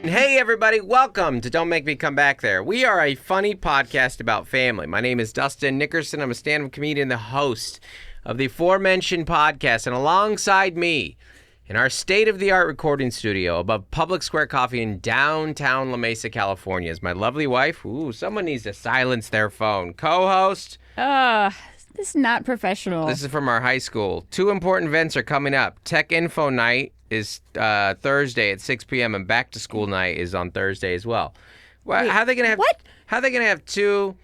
Hey, everybody. Welcome to Don't Make Me Come Back There. We are a funny podcast about family. My name is Dustin Nickerson. I'm a stand-up comedian, the host of the aforementioned podcast. And alongside me, in our state-of-the-art recording studio above Public Square Coffee in downtown La Mesa, California, is my lovely wife. Ooh, someone needs to silence their phone. Co-host. This is not professional. This is from our high school. Two important events are coming up. Tech Info Night is Thursday at 6 p.m. and Back to School Night is on Thursday as well. Well, Wait, how are they gonna have? what? How are they gonna have two?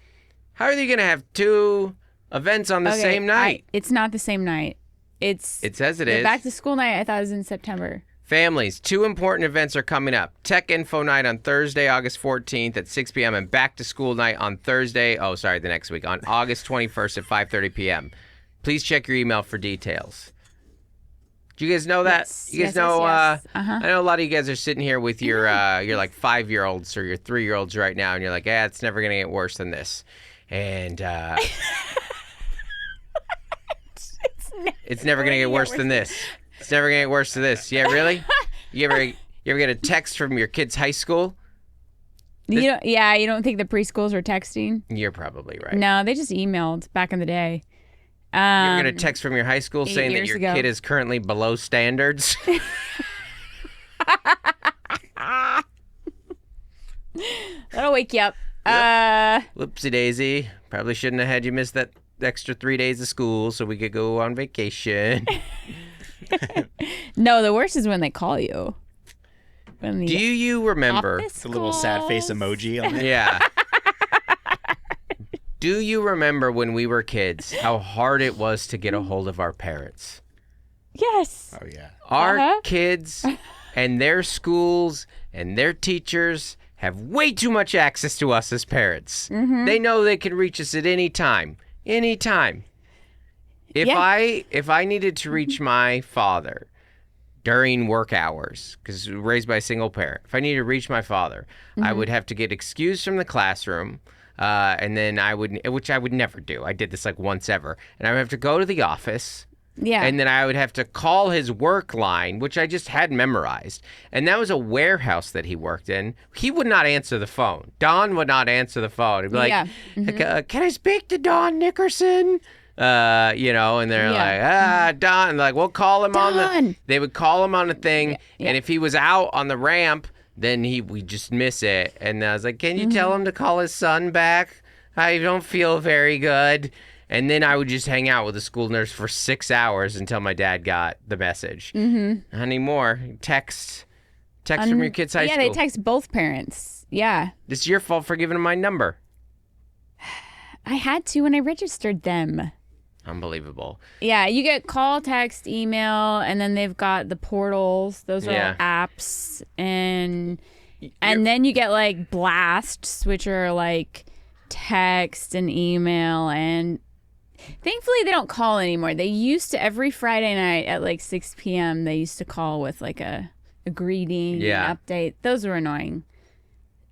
How are they gonna have two events on the same night? It's not the same night. It says it the is. Back to School Night. I thought it was in September. Families, two important events are coming up. Tech Info Night on Thursday, August 14th at 6 p.m. and Back to School Night on Thursday. Oh, sorry, the next week on August 21st at 5:30 p.m. Please check your email for details. Do you guys know that? Yes, You guys yes, know? yes. I know a lot of you guys are sitting here with your like 5-year-olds or your 3-year-olds right now, and you're like, it's never gonna get worse than this, and it's never gonna get worse than this. It's never gonna get worse than this. Yeah, really? You ever get a text from your kid's high school? You don't think the preschools were texting? You're probably right. No, they just emailed back in the day. You ever get a text from your high school saying that your kid is currently below standards? That'll wake you up. Yep. Whoopsie daisy. Probably shouldn't have had you miss that extra 3 days of school so we could go on vacation. No, the worst is when they call you. Do you remember the little sad face emoji on it? Yeah. Do you remember when we were kids how hard it was to get a hold of our parents? Yes. Oh, yeah. Our kids and their schools and their teachers have way too much access to us as parents. Mm-hmm. They know they can reach us at any time. Anytime. If I needed to reach my father during work hours, because raised by a single parent, if I needed to reach my father, I would have to get excused from the classroom, and then which I would never do. I did this like once ever. And I would have to go to the office. Yeah. And then I would have to call his work line, which I just had memorized. And that was a warehouse that he worked in. He would not answer the phone. Don would not answer the phone. He'd be like, can I speak to Don Nickerson? And they're like, Don. And like, we'll call him on they would call him on the thing. Yeah. And if he was out on the ramp, then we just miss it. And I was like, can you tell him to call his son back? I don't feel very good. And then I would just hang out with the school nurse for 6 hours until my dad got the message. Mm-hmm. Not anymore. Text from your kid's high school. Yeah, they text both parents. Yeah. It's your fault for giving him my number. I had to when I registered them. Unbelievable. Yeah, you get call, text, email, and then they've got the portals. Those are all apps. And then you get like blasts, which are like text and email. And thankfully they don't call anymore. They used to every Friday night at like 6 p.m. they used to call with like a greeting, an update. Those were annoying.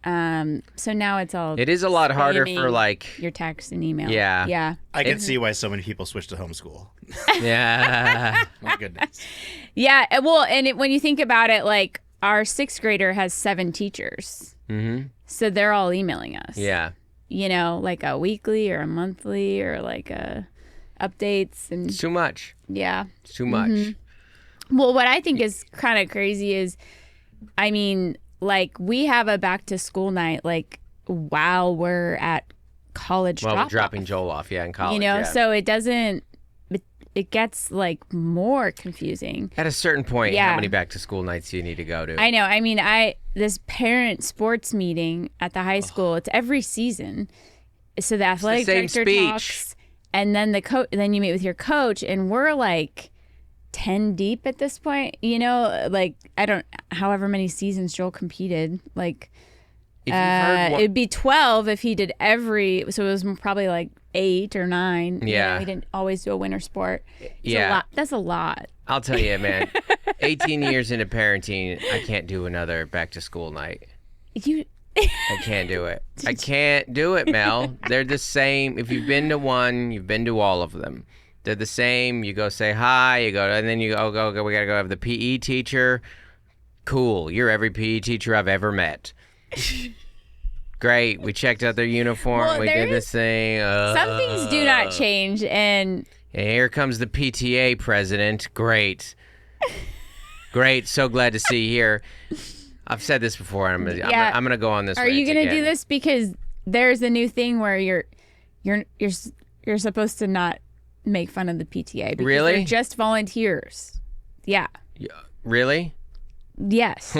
So now it's all. It is a lot harder for like your text and email. Yeah. Yeah. I can see why so many people switch to homeschool. Yeah. My goodness. Yeah. Well, and when you think about it, like our 6th grader has 7 teachers. Mm-hmm. So they're all emailing us. Yeah. Like a weekly or a monthly or like updates and. It's too much. Yeah. It's too much. Mm-hmm. Well, what I think is kind of crazy is, I mean, like we have a back to school night, like while we're at college. Well, we're dropping Joel off, in college. So it doesn't. It gets like more confusing. At a certain point, how many back to school nights do you need to go to? I know. I mean, this parent sports meeting at the high school. It's every season. So the athletic director talks, and then then you meet with your coach, and we're like 10 deep at this point, like however many seasons Joel competed, like it'd be 12 if he did so it was probably like 8 or 9. Yeah. He didn't always do a winter sport. Yeah. That's a lot. I'll tell you, man, 18 years into parenting, I can't do another back to school night. I can't do it. I can't do it, Mel. They're the same. If you've been to one, you've been to all of them. They're the same. You go say hi. You go, and then you go. We gotta go have the PE teacher. Cool. You're every PE teacher I've ever met. Great. We checked out their uniform. Well, we did this thing. Some things do not change, and here comes the PTA president. Great. Great. So glad to see you here. I've said this before. I'm gonna go on this. Are you gonna do this because there's a new thing where you're supposed to not make fun of the PTA because really? they're just volunteers. Yeah. Really? Yes.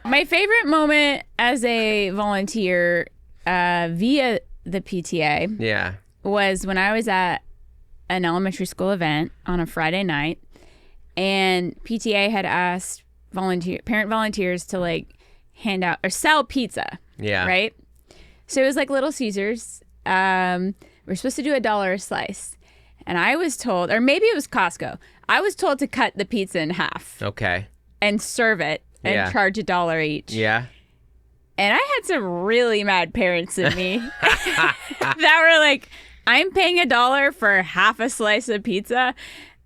My favorite moment as a volunteer via the PTA was when I was at an elementary school event on a Friday night, and PTA had asked parent volunteers to like hand out or sell pizza. Yeah. Right? So it was like Little Caesars. We're supposed to do $1 a slice. And I was told, or maybe it was Costco, I was told to cut the pizza in half. Okay. And serve it and charge $1 each. Yeah. And I had some really mad parents in me that were like, I'm paying $1 for half a slice of pizza.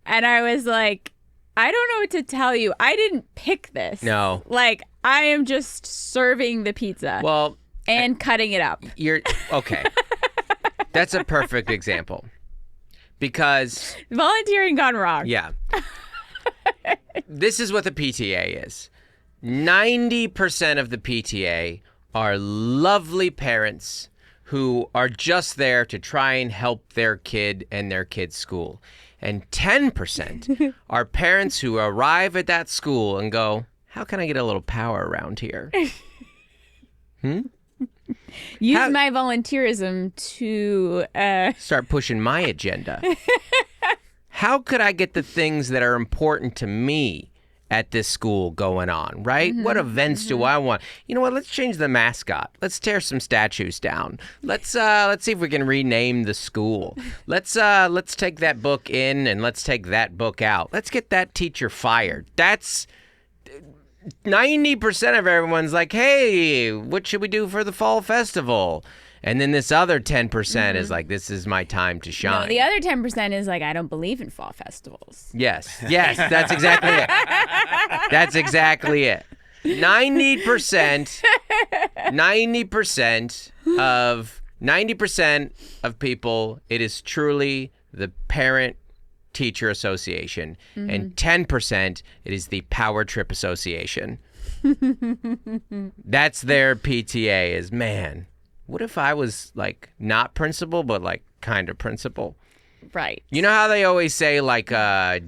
And I was like, I don't know what to tell you. I didn't pick this. No. Like, I am just serving the pizza. Well. And cutting it up. You're okay. That's a perfect example. Because volunteering gone wrong. Yeah. This is what the PTA is. 90% of the PTA are lovely parents who are just there to try and help their kid and their kid's school. And 10% are parents who arrive at that school and go, how can I get a little power around here? Use my volunteerism to start pushing my agenda. How could I get the things that are important to me at this school going on, right? What events do I want? You know what? Let's change the mascot. Let's tear some statues down. Let's see if we can rename the school. Let's take that book in and let's take that book out. Let's get that teacher fired. That's 90% of everyone's like, hey, what should we do for the fall festival? And then this other 10% is like, this is my time to shine. No, the other 10% is like, I don't believe in fall festivals. Yes, that's exactly it. That's exactly it. 90% of people, it is truly the parent teacher association, and 10% it is the Power Trip Association. That's their PTA. Is, man, what if I was like not principal but like kind of principal? Right. You know how they always say like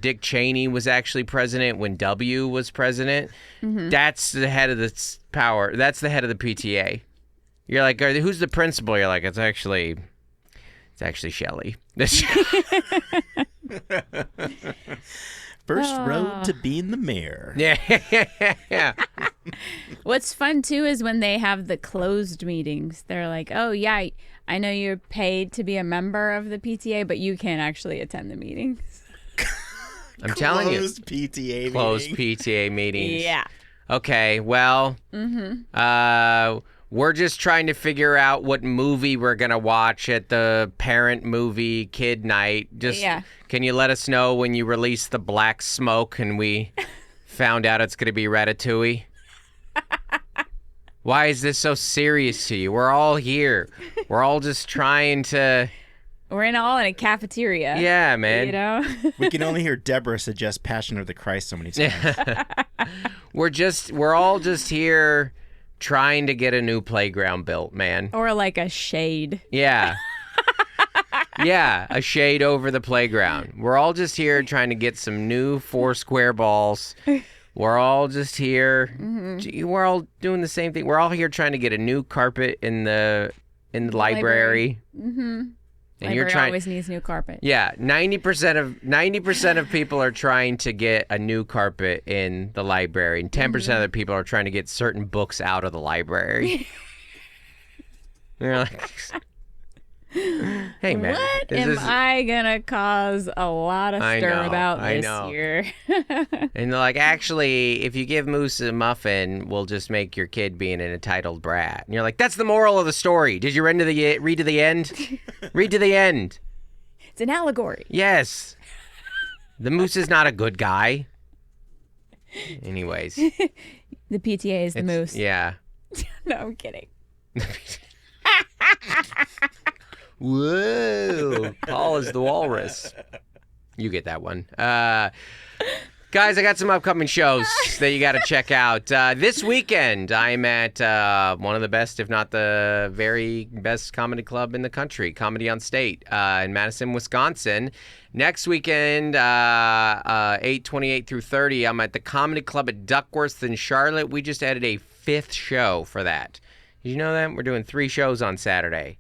Dick Cheney was actually president when W was president? That's the head of the power. That's the head of the PTA. You're like, who's the principal? You're like, it's actually Shelley. First road to being the mayor. Yeah. What's fun too is when they have the closed meetings. They're like, oh yeah, I know you're paid to be a member of the PTA, but you can't actually attend the meetings. I'm telling you. Closed PTA Closed meeting. PTA meetings. Yeah. Okay, well, we're just trying to figure out what movie we're going to watch at the parent movie kid night. Can you let us know when you release the black smoke and we found out it's going to be Ratatouille? Why is this so serious to you? We're all here. We're all just trying to... We're all in a cafeteria. Yeah, man. You know? We can only hear Deborah suggest Passion of the Christ so many times. We're all just here trying to get a new playground built, man. Or like a shade. Yeah. Yeah, a shade over the playground. We're all just here trying to get some new 4 square balls. We're all just here. We're all doing the same thing. We're all here trying to get a new carpet in the library. And Library always needs new carpet. Yeah, 90% of people are trying to get a new carpet in the library, and 10% of the people are trying to get certain books out of the library. They're like, hey man, what am I gonna cause a lot of stir about this year? And they're like, actually, if you give Moose a muffin, we'll just make your kid be an entitled brat. And you're like, that's the moral of the story. Did you read to the end? Read to the end. It's an allegory. Yes. The moose is not a good guy. Anyways. The PTA is the moose. Yeah. No, I'm kidding. Whoa. Paul is the walrus. You get that one. Guys, I got some upcoming shows that you got to check out. This weekend, I'm at one of the best, if not the very best comedy club in the country, Comedy on State in Madison, Wisconsin. Next weekend, 8/28 through 30, I'm at the Comedy Club at Duckworth in Charlotte. We just added a 5th show for that. Did you know that? We're doing 3 shows on Saturday.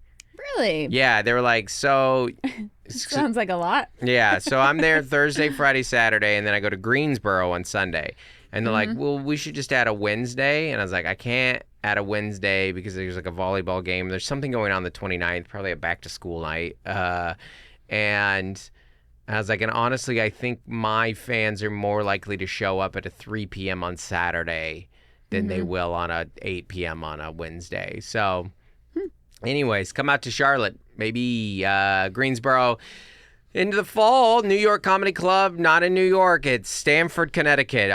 Really? Yeah, they were like, so... Sounds like a lot. Yeah, so I'm there Thursday, Friday, Saturday, and then I go to Greensboro on Sunday. And they're like, well, we should just add a Wednesday. And I was like, I can't add a Wednesday because there's like a volleyball game. There's something going on the 29th, probably a back-to-school night. And I was like, and honestly, I think my fans are more likely to show up at a 3 p.m. on Saturday than they will on a 8 p.m. on a Wednesday. So... Anyways, come out to Charlotte, maybe Greensboro. Into the fall, New York Comedy Club, not in New York. It's Stamford, Connecticut,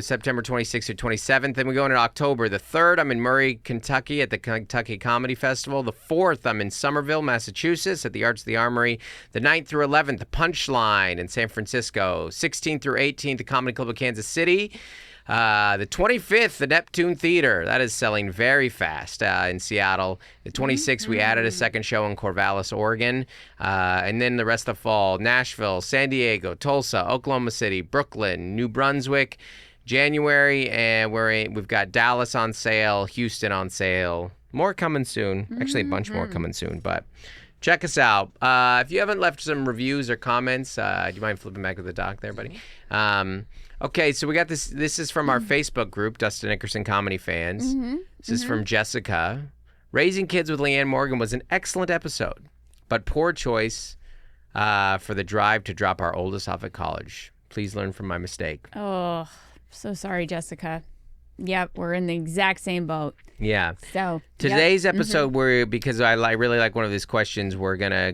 September 26th or 27th. Then we go into October. The 3rd, I'm in Murray, Kentucky at the Kentucky Comedy Festival. The 4th, I'm in Somerville, Massachusetts at the Arts of the Armory. The 9th through 11th, the Punchline in San Francisco. 16th through 18th, the Comedy Club of Kansas City. The 25th, the Neptune Theater. That is selling very fast in Seattle. The 26th, we added a second show in Corvallis, Oregon. And then the rest of the fall, Nashville, San Diego, Tulsa, Oklahoma City, Brooklyn, New Brunswick. January, and we've got Dallas on sale, Houston on sale. More coming soon. Actually, a bunch more coming soon, but... Check us out. If you haven't left some reviews or comments, do you mind flipping back to the doc there, buddy? Okay, so we got this. This is from our Facebook group, Dustin Nickerson Comedy Fans. This is from Jessica. Raising Kids with Leanne Morgan was an excellent episode, but poor choice for the drive to drop our oldest off at college. Please learn from my mistake. Oh, so sorry, Jessica. Yep, we're in the exact same boat. Yeah. So today's episode, because I really like one of these questions, we're gonna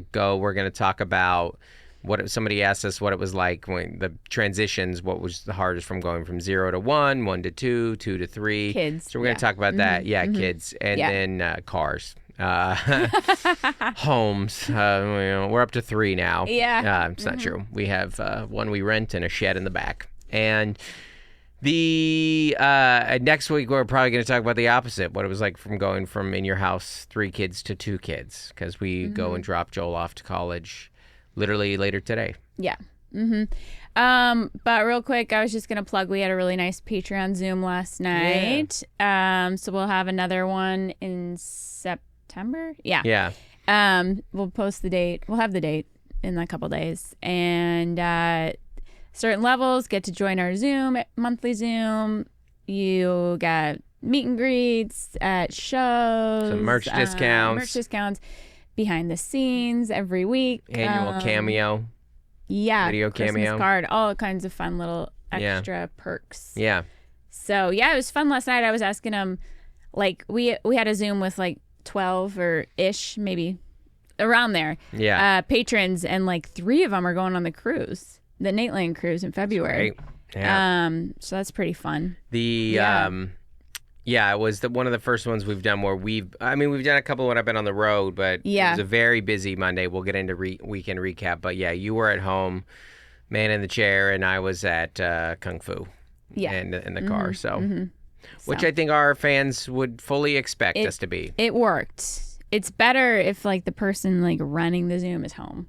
talk about what somebody asked us what it was like when the transitions, what was the hardest from going from 0 to 1, 1 to 2, 2 to 3. Kids. So we're gonna talk about that. Yeah, kids, and then cars. Homes. We're up to 3 now. Yeah. It's not true. We have one we rent and a shed in the back. And the next week we're probably going to talk about the opposite, what it was like from going from in your house 3 kids to 2 kids, because we go and drop Joel off to college literally later today. Yeah. But real quick, I was just going to plug, we had a really nice Patreon Zoom last night. Yeah. So we'll have another one in September. Yeah. We'll post the date. We'll have the date in a couple days. And certain levels get to join our Zoom, monthly Zoom. You get meet and greets at shows. Some merch discounts. Behind the scenes every week. Annual cameo. Yeah. Video Christmas cameo. card. All kinds of fun little extra perks. Yeah. So, yeah, it was fun last night. I was asking them, like, we had a Zoom with, like, 12 or ish, maybe around there. Yeah. Patrons, and, like, 3 of them are going on the cruise. The Nateland cruise in February. Right. Yeah. So that's pretty fun. It was one of the first ones we've done where we've done a couple when I've been on the road, but it was a very busy Monday. We'll get into weekend recap, but yeah, you were at home, man in the chair, and I was at Kung Fu. Yeah. And in the car, which I think our fans would fully expect us to be. It worked. It's better if like the person like running the Zoom is home.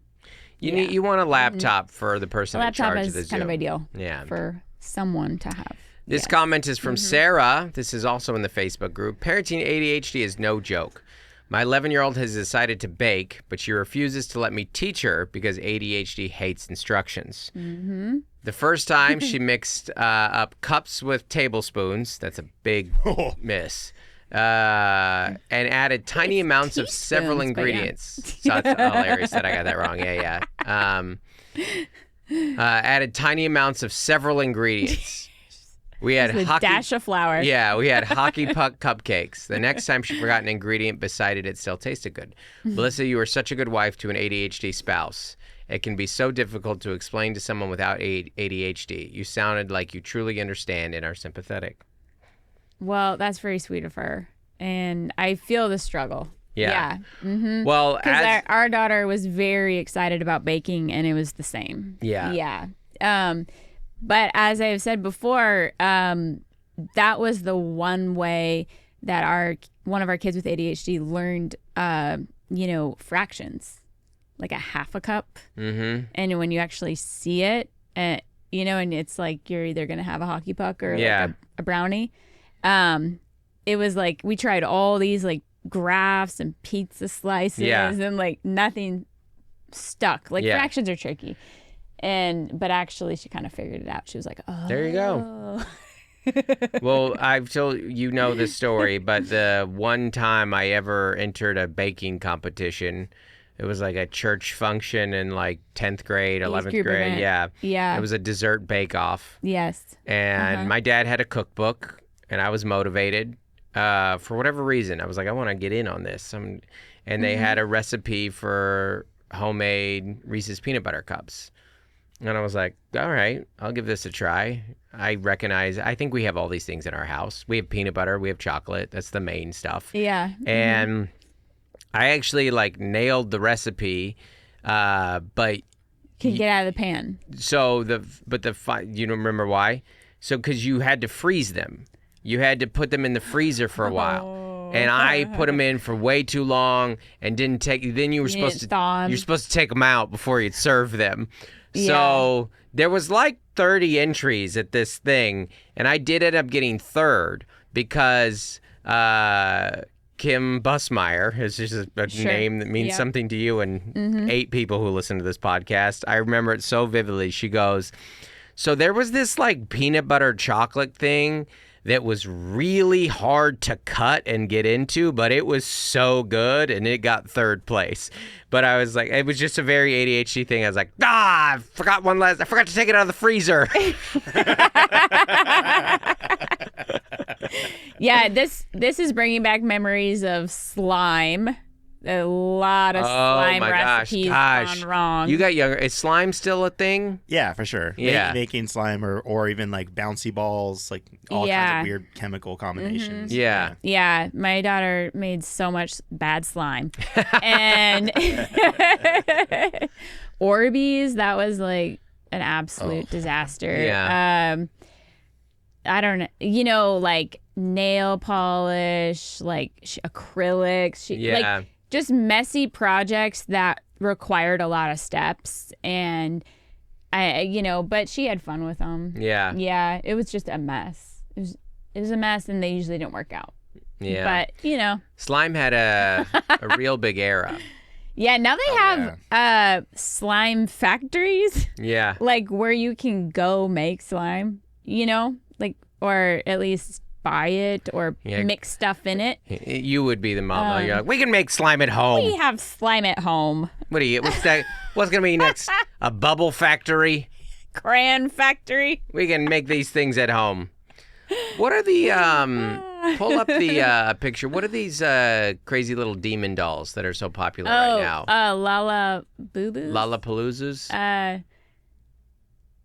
You want a laptop for the person in charge of the Zoom. Laptop is kind of ideal for someone to have. This comment is from Sarah. This is also in the Facebook group. Parenting ADHD is no joke. My 11-year-old has decided to bake, but she refuses to let me teach her because ADHD hates instructions. The first time she mixed up cups with tablespoons. That's a big miss. And added tiny amounts of several ingredients. So it's hilarious that I got that wrong. Yeah. Added tiny amounts of several ingredients. We had dash of flour. Yeah, we had hockey puck cupcakes. The next time she forgot an ingredient beside it still tasted good. Melissa, you are such a good wife to an ADHD spouse. It can be so difficult to explain to someone without ADHD. You sounded like you truly understand and are sympathetic. Well, that's very sweet of her. And I feel the struggle. Yeah. Mm-hmm. Well, because our daughter was very excited about baking, and it was the same. Yeah. Yeah. But as I've said before, that was the one way that one of our kids with ADHD learned, fractions, like a half a cup. Mm-hmm. And when you actually see it, and it's like you're either going to have a hockey puck or like a brownie. It was like we tried all these like graphs and pizza slices and like nothing stuck. Like fractions are tricky. But actually she kind of figured it out. She was like, oh. There you go. Well, I've told this story, but the one time I ever entered a baking competition, it was like a church function in like 10th grade, 11th grade. Event. Yeah. It was a dessert bake-off. Yes. And my dad had a cookbook, and I was motivated. For whatever reason, I was like, I want to get in on this. And they had a recipe for homemade Reese's peanut butter cups. And I was like, all right, I'll give this a try. I think we have all these things in our house. We have peanut butter, we have chocolate. That's the main stuff. Yeah. And I actually like nailed the recipe, but can get out of the pan. So you don't remember why? So because you had to freeze them. You had to put them in the freezer for a while. And I put them in for way too long and didn't take. Then you're supposed to take them out before you'd serve them. Yeah. So there was like 30 entries at this thing, and I did end up getting third because Kim Busmeyer is just a name that means something to you and 8 people who listen to this podcast. I remember it so vividly. She goes, so there was this like peanut butter chocolate thing that was really hard to cut and get into, but it was so good, and it got third place. But I was like, it was just a very ADHD thing. I was like, I forgot to take it out of the freezer. Yeah, this is bringing back memories of slime. A lot of slime recipes gone wrong. You got younger. Is slime still a thing? Yeah, for sure. Yeah. Making slime or even like bouncy balls, like all kinds of weird chemical combinations. Yeah. Yeah, my daughter made so much bad slime. And Orbeez, that was like an absolute disaster. Yeah. I don't know, like nail polish, like acrylics. Like, just messy projects that required a lot of steps, and but she had fun with them. Yeah. Yeah, it was just a mess. It was a mess, and they usually don't work out. Yeah. But, slime had a real big era. Yeah, now they have slime factories. Yeah. Like where you can go make slime, like, or at least buy it or mix stuff in it. You would be the mom. You're like, we can make slime at home. We have slime at home. What's that? What's going to be next? A bubble factory? Crayon factory? We can make these things at home. What are the, pull up the picture. What are these crazy little demon dolls that are so popular right now? Lala Boo Boo? Lollapaloozas?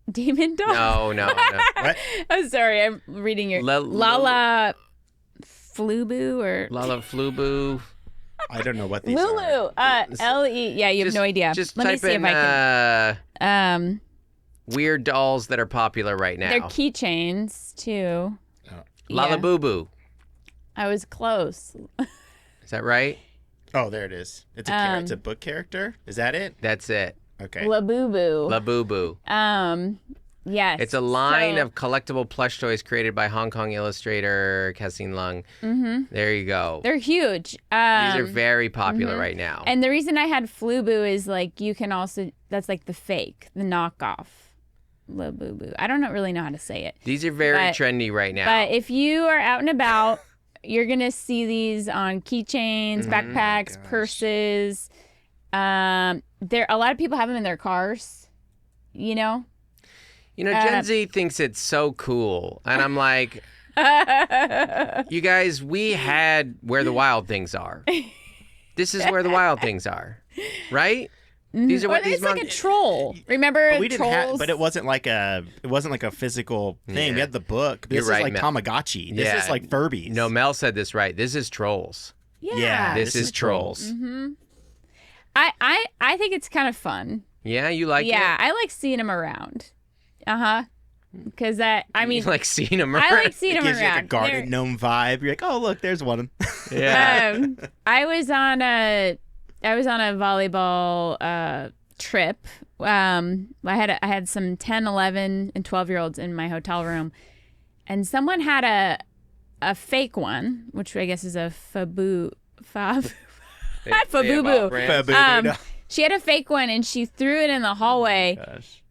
Demon doll? No. What? I'm sorry, I'm reading your Lala Fluboo or Lala Fluboo. I don't know what these Lulu. are. L-E. Yeah, you have no idea. Just Let me type see in, if I can. Weird dolls that are popular right now. They're keychains too. Lala Boo Boo. I was close. Is that right? Oh, there it is. It's a book character. Is that it? That's it. Okay. Laboo Boo. Laboo Boo. Yes. It's a line of collectible plush toys created by Hong Kong illustrator Kassing Lung. Mm-hmm. There you go. They're huge. These are very popular right now. And the reason I had Fluboo is like you can also, that's like the fake, the knockoff. Laboo Boo. I don't really know how to say it. These are very trendy right now. But if you are out and about, you're going to see these on keychains, backpacks, purses. A lot of people have them in their cars, Gen Z thinks it's so cool. And I'm like, you guys, we had Where the Wild Things Are. This is where the wild things are, right? These are what it's these like a troll. Remember But we didn't trolls? but it wasn't like a physical thing. Yeah. We had the book. This You're right, is like Mel. Tamagotchi. This is like Furbies. No, Mel said this right. This is trolls. Yeah. This is trolls. Mm-hmm. I think it's kind of fun. Yeah, you like it? Yeah, I like seeing them around. Because you like seeing them around? I like seeing It them gives you like a around. garden gnome vibe. You're like, oh look, there's one. Yeah. I was on a volleyball trip. I had some 10, 11, and 12-year-olds in my hotel room, and someone had a fake one, which I guess is a Fabubu. She had a fake one, and she threw it in the hallway. Gosh.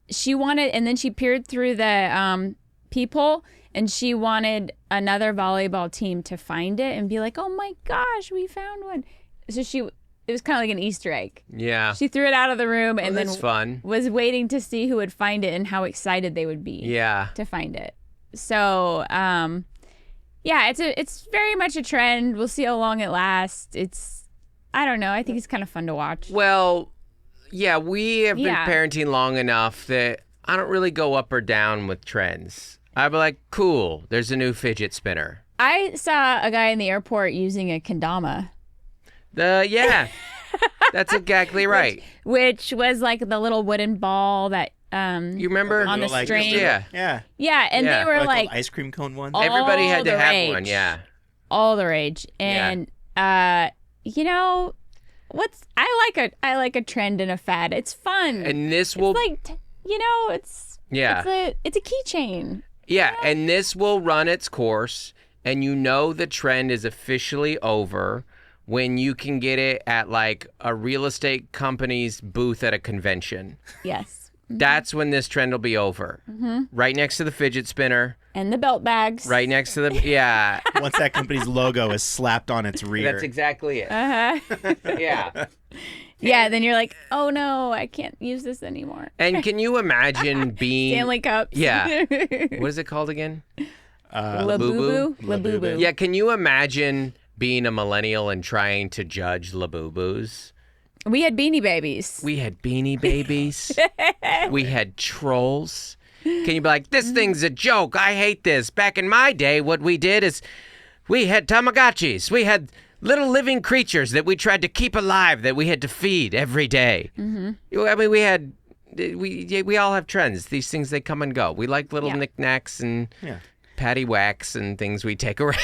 She wanted, and then she peered through the peephole, and she wanted another volleyball team to find it and be like, "Oh my gosh, we found one!" So it was kind of like an Easter egg. Yeah. She threw it out of the room and then fun. was waiting to see who would find it and how excited they would be. Yeah. To find it. So, yeah, it's very much a trend. We'll see how long it lasts. I don't know. I think it's kind of fun to watch. Well, yeah, we have been parenting long enough that I don't really go up or down with trends. I'd be like, cool, there's a new fidget spinner. I saw a guy in the airport using a kendama. Yeah, that's exactly right. Which was like the little wooden ball that you remember on the string. Yeah, and they were like ice cream cone one. Everybody had to have rage. one. Yeah, all the rage. And you know, I like a trend and a fad. It's fun. And this will it's a keychain. Yeah, and this will run its course, and you know the trend is officially over when you can get it at like a real estate company's booth at a convention. Yes. Mm-hmm. That's when this trend will be over. Mm-hmm. Right next to the fidget spinner. And the belt bags. Right next to the, yeah. Once that company's logo is slapped on its rear. That's exactly it. Yeah. Yeah, then you're like, oh no, I can't use this anymore. And can you imagine being... Stanley Cups. Yeah. What is it called again? Laboo Laboo. Yeah, can you imagine being a millennial and trying to judge Laboobos? We had Beanie Babies. We had Beanie Babies. We had trolls. Can you be like, this thing's a joke. I hate this. Back in my day, what we did is we had Tamagotchis. We had little living creatures that we tried to keep alive that we had to feed every day. Mm-hmm. I mean, we all have trends. These things, they come and go. We like little knickknacks and patty whacks and things we take around.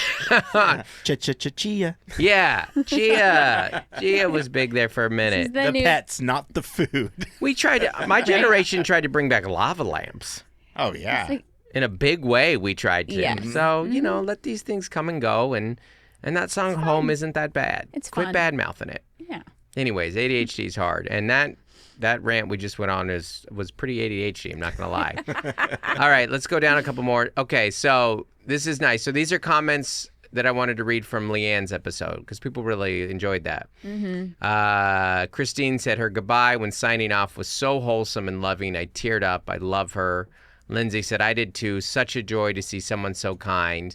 Chia. Yeah, Chia. Chia was big there for a minute. The pets, not the food. My generation tried to bring back lava lamps. Oh, yeah. In a big way, we tried to. Yeah. So, let these things come and go. And that song Home isn't that bad. It's Quit fun. bad-mouthing it. Yeah. Anyways, ADHD is hard. And that rant we just went on was pretty ADHD, I'm not going to lie. All right, let's go down a couple more. Okay, so this is nice. So these are comments that I wanted to read from Leanne's episode because people really enjoyed that. Mm-hmm. Christine said her goodbye when signing off was so wholesome and loving. I teared up. I love her. Lindsay said, I did too. Such a joy to see someone so kind.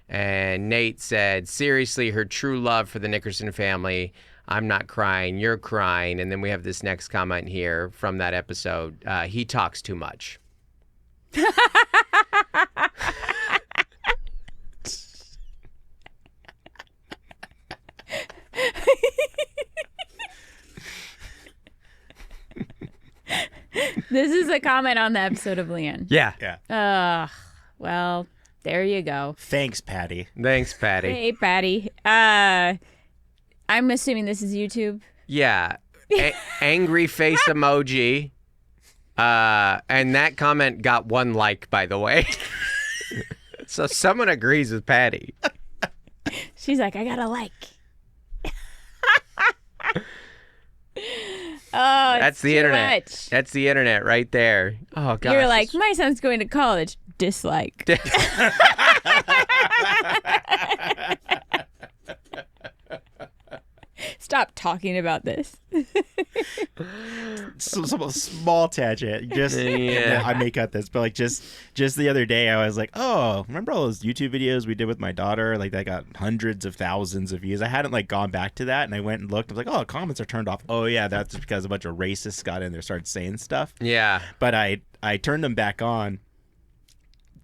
And Nate said, seriously, her true love for the Nickerson family. I'm not crying, you're crying. And then we have this next comment here from that episode. He talks too much. This is a comment on the episode of Leanne. Yeah. Well, there you go. Thanks, Patty. Thanks, Patty. Hey, Patty. I'm assuming this is YouTube. Yeah. Angry face emoji. And that comment got 1 like, by the way. So someone agrees with Patty. She's like, I got a like. Oh, that's the internet. Much. That's the internet right there. Oh, gosh. You're like, my son's going to college. Dislike. Stop talking about this. Some small tangent. Just I may cut this, but like just the other day, I was like, oh, remember all those YouTube videos we did with my daughter? Like that got hundreds of thousands of views. I hadn't like gone back to that, and I went and looked. I was like, oh, comments are turned off. Oh yeah, that's because a bunch of racists got in there, started saying stuff. Yeah. But I turned them back on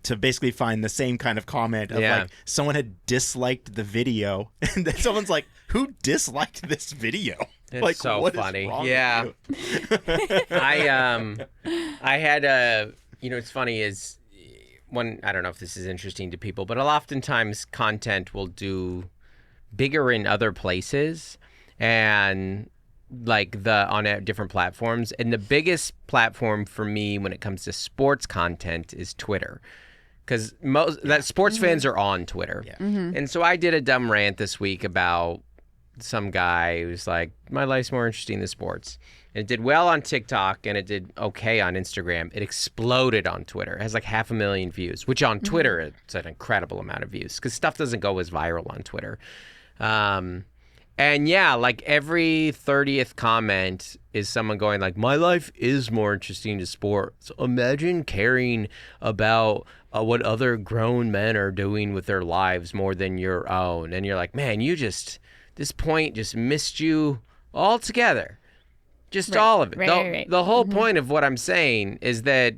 to basically find the same kind of comment of like someone had disliked the video, and then someone's like, who disliked this video? It's like, so what funny. Is wrong Yeah. with you? I had a, it's funny is I don't know if this is interesting to people, but oftentimes content will do bigger in other places and like on different platforms. And the biggest platform for me when it comes to sports content is Twitter. Because sports fans are on Twitter. Yeah. And so I did a dumb rant this week about some guy who's like, my life's more interesting than sports. And it did well on TikTok and it did okay on Instagram. It exploded on Twitter. It has like 500,000 views, which on Twitter, it's an incredible amount of views because stuff doesn't go as viral on Twitter. And yeah, like every 30th comment is someone going like, my life is more interesting to sports. Imagine caring about what other grown men are doing with their lives more than your own. And you're like, man, this point just missed you altogether. Just all of it. Right. The whole point of what I'm saying is that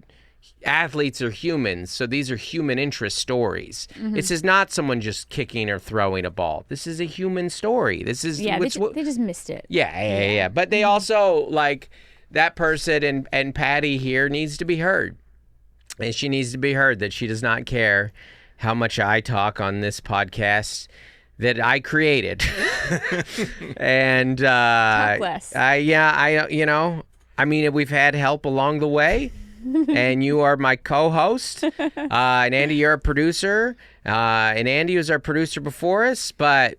athletes are humans, so these are human interest stories. This is not someone just kicking or throwing a ball. This is a human story. This is they just missed it. Yeah. But they also like that person and Patty here needs to be heard, and she needs to be heard that she does not care how much I talk on this podcast that I created. And talk less. We've had help along the way. And you are my co-host, and Andy, you're a producer, and Andy was our producer before us, but,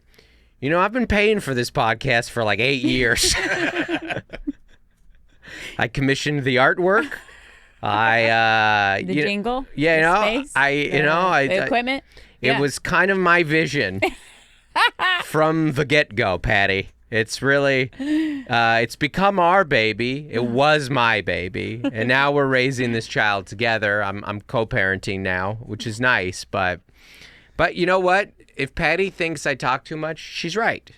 I've been paying for this podcast for like 8 years. I commissioned the artwork. The jingle? Yeah, the equipment? It was kind of my vision from the get-go, Patty. It's really, it's become our baby. It was my baby. And now we're raising this child together. I'm co-parenting now, which is nice. But you know what? If Patty thinks I talk too much, she's right.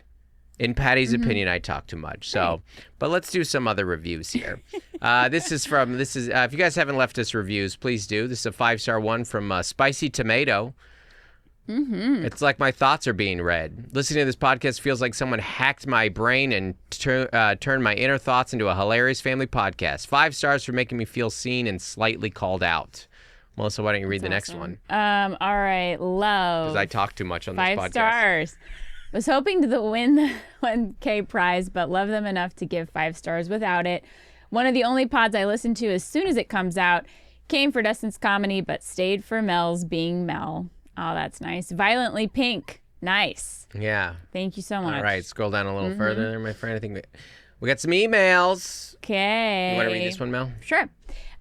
In Patty's opinion, I talk too much. So, but let's do some other reviews here. If you guys haven't left us reviews, please do. This is a 5-star one from Spicy Tomato. It's like my thoughts are being read. Listening to this podcast feels like someone hacked my brain and turned my inner thoughts into a hilarious family podcast. 5 stars for making me feel seen and slightly called out. Melissa, why don't you read the next one? All right, love. Because I talk too much on this podcast. 5 stars. Was hoping to win the 1K prize, but love them enough to give 5 stars without it. One of the only pods I listen to as soon as it comes out. Came for Dustin's comedy, but stayed for Mel's being Mel. Oh, that's nice. Violently Pink. Nice. Yeah. Thank you so much. All right, scroll down a little further there, my friend. I think we got some emails. Okay. You want to read this one, Mel? Sure.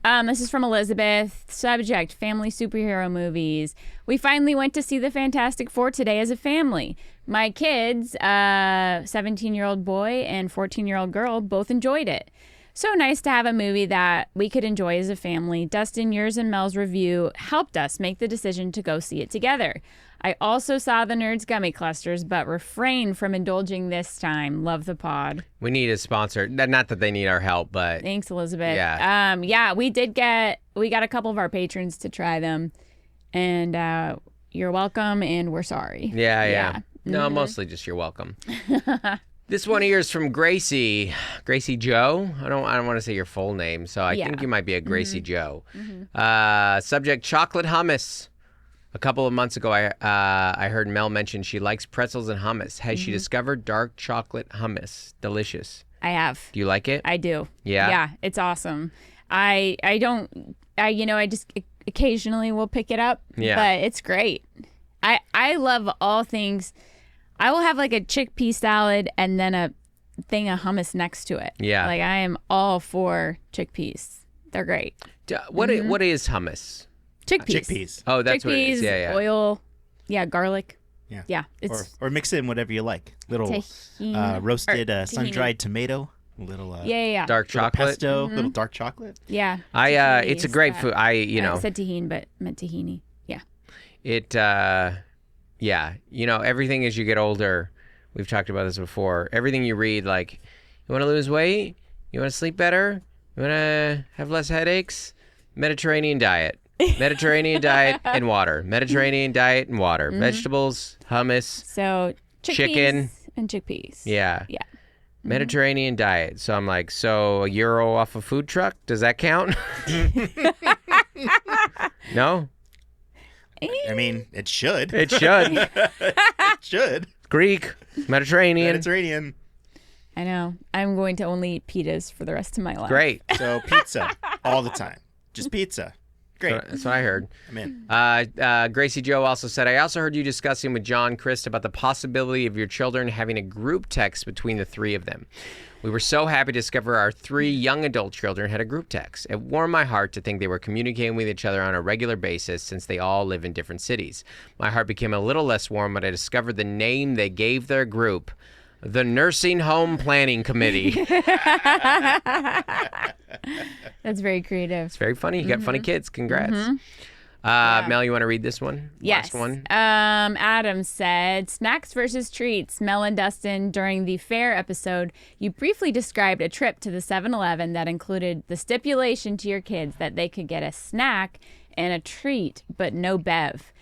This is from Elizabeth. Subject, family superhero movies. We finally went to see the Fantastic Four today as a family. My kids, 17-year-old boy and 14-year-old girl, both enjoyed it. So nice to have a movie that we could enjoy as a family. Dustin, yours and Mel's review helped us make the decision to go see it together. I also saw the Nerds Gummy Clusters, but refrained from indulging this time. Love the pod. We need a sponsor. Not that they need our help, but... Thanks, Elizabeth. Yeah. We got a couple of our patrons to try them, and you're welcome, and we're sorry. Yeah. No, mostly just you're welcome. This one here is from Gracie Joe. I don't want to say your full name, so I think you might be a Gracie Joe. Subject, chocolate hummus. A couple of months ago, I heard Mel mention she likes pretzels and hummus. Has she discovered dark chocolate hummus? Delicious. I have. Do you like it? I do. Yeah? Yeah, it's awesome. I just occasionally will pick it up, but it's great. I love all things. I will have like a chickpea salad and then a thing of hummus next to it. Yeah. Like I am all for chickpeas. They're great. What is hummus? Chickpeas. Oh, that's what it is. Yeah. Oil. Yeah, garlic. Yeah. Or mix in whatever you like. Little roasted sun-dried tomato Little dark chocolate, pesto, little dark chocolate. Yeah, it's a great food. I said tahini, but meant tahini. Yeah. It everything as you get older. We've talked about this before. Everything you read, like, you want to lose weight, you want to sleep better, you want to have less headaches. Mediterranean diet. Mediterranean diet and water. Mediterranean diet and water. Vegetables, hummus. So chicken and chickpeas. Yeah. Mediterranean diet. So I'm like, so €1 off a food truck? Does that count? No? I mean, it should. It should. It should. Greek, Mediterranean. I know. I'm going to only eat pitas for the rest of my life. Great. So pizza all the time. Just pizza. Great. That's what I heard. I'm in. Gracie Joe also said, I also heard you discussing with John Christ about the possibility of your children having a group text between the three of them. We were so happy to discover our 3 young adult children had a group text. It warmed my heart to think they were communicating with each other on a regular basis since they all live in different cities. My heart became a little less warm when I discovered the name they gave their group, the Nursing Home Planning Committee. That's very creative. It's very funny. You got funny kids. Congrats. Mel, you want to read this one? Yes. Last one. Adam said, snacks versus treats. Mel and Dustin, during the fair episode, you briefly described a trip to the 7-Eleven that included the stipulation to your kids that they could get a snack and a treat, but no bev.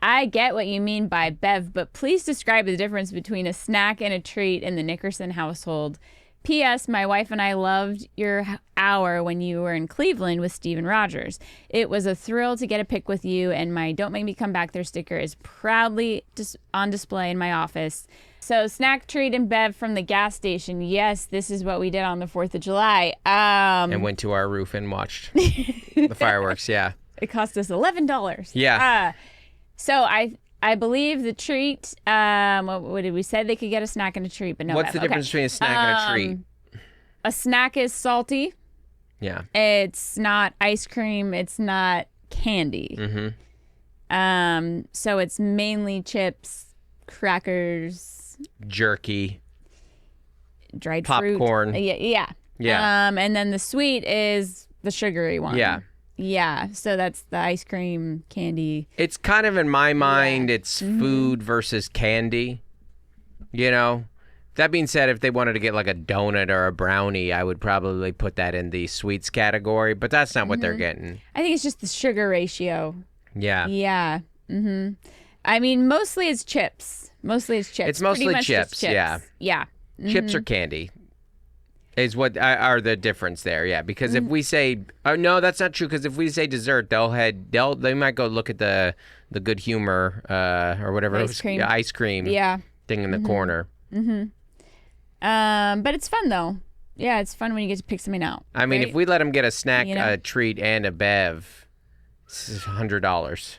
I get what you mean by bev, but please describe the difference between a snack and a treat in the Nickerson household. P.S. My wife and I loved your hour when you were in Cleveland with Steven Rogers. It was a thrill to get a pic with you, and my Don't Make Me Come Back There sticker is proudly on display in my office. So snack, treat, and bev from the gas station. Yes, this is what we did on the 4th of July. And went to our roof and watched the fireworks, yeah. It cost us $11. Yeah. So I believe the treat, what did we say? They could get a snack and a treat, but no What's bev. the difference between a snack and a treat? A snack is salty. Yeah. It's not ice cream. It's not candy. So it's mainly chips, crackers, jerky, dried popcorn. Fruit. Yeah. And then the sweet is the sugary one. Yeah, so that's the ice cream, candy. It's kind of, in my mind, it's food versus candy, you know? That being said, if they wanted to get like a donut or a brownie, I would probably put that in the sweets category, but that's not what they're getting. I think it's just the sugar ratio. Yeah. Yeah. I mean, mostly it's chips. It's mostly chips, yeah. Yeah. Chips or candy is what are the difference there, yeah. Because if we say, no, that's not true. Because if we say dessert, they might go look at the Good Humor or whatever ice cream thing in the corner. But it's fun though. Yeah, it's fun when you get to pick something out. I mean, if we let them get a snack, a treat, and a bev, this is $100.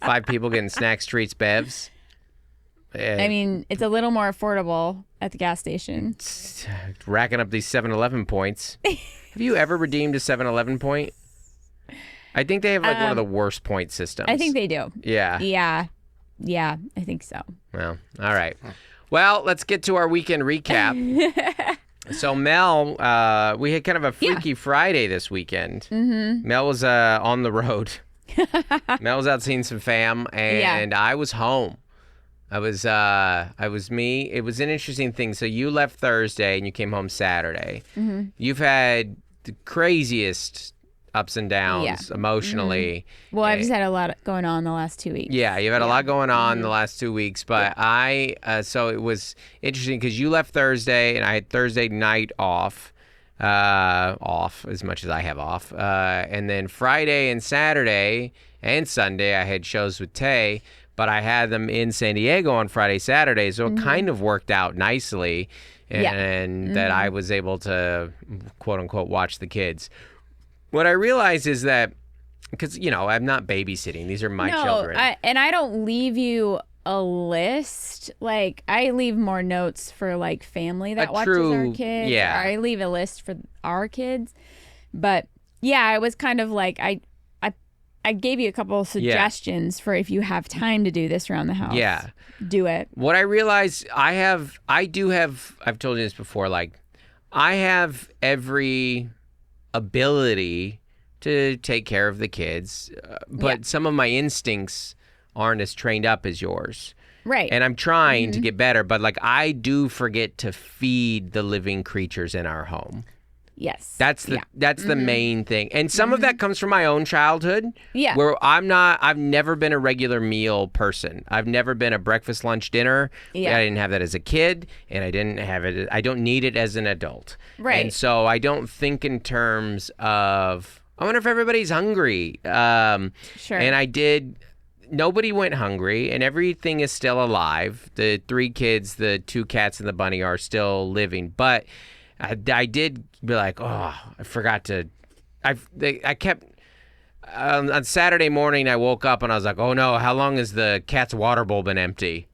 5 people getting snacks, treats, bevs. I mean, it's a little more affordable at the gas station. Racking up these 7-Eleven points. Have you ever redeemed a 7-Eleven point? I think they have like one of the worst point systems. I think they do. Yeah. Yeah, I think so. Well, all right. Well, let's get to our weekend recap. So Mel, we had kind of a freaky Friday this weekend. Mel was on the road. Mel was out seeing some fam, and I was home. I was me. It was an interesting thing. So you left Thursday and you came home Saturday. You've had the craziest ups and downs emotionally. Well, I've just had a lot going on the last 2 weeks. Yeah, you've had a lot going on the last 2 weeks. But so it was interesting because you left Thursday and I had Thursday night off as much as I have off. And then Friday and Saturday and Sunday I had shows with Tay. But I had them in San Diego on Friday, Saturday, so it kind of worked out nicely, and that I was able to, quote unquote, watch the kids. What I realized is that, because, I'm not babysitting. These are my children. And I don't leave you a list. Like, I leave more notes for, like, family that watches our kids. Yeah. Or I leave a list for our kids. But, yeah, I was kind of like, I I gave you a couple of suggestions for if you have time to do this around the house. Yeah. Do it. What I realize I've told you this before, like I have every ability to take care of the kids, but some of my instincts aren't as trained up as yours. Right. And I'm trying to get better, but like I do forget to feed the living creatures in our home. Yes. That's the main thing. And some of that comes from my own childhood. Yeah. Where I've never been a regular meal person. I've never been a breakfast, lunch, dinner. Yeah. I didn't have that as a kid, and I don't need it as an adult. Right. And so I don't think in terms of, I wonder if everybody's hungry. Sure. And nobody went hungry, and everything is still alive. The 3 kids, the 2 cats, and the bunny are still living. But I did be like, oh, I forgot to. I kept on Saturday morning. I woke up and I was like, oh no, how long has the cat's water bowl been empty?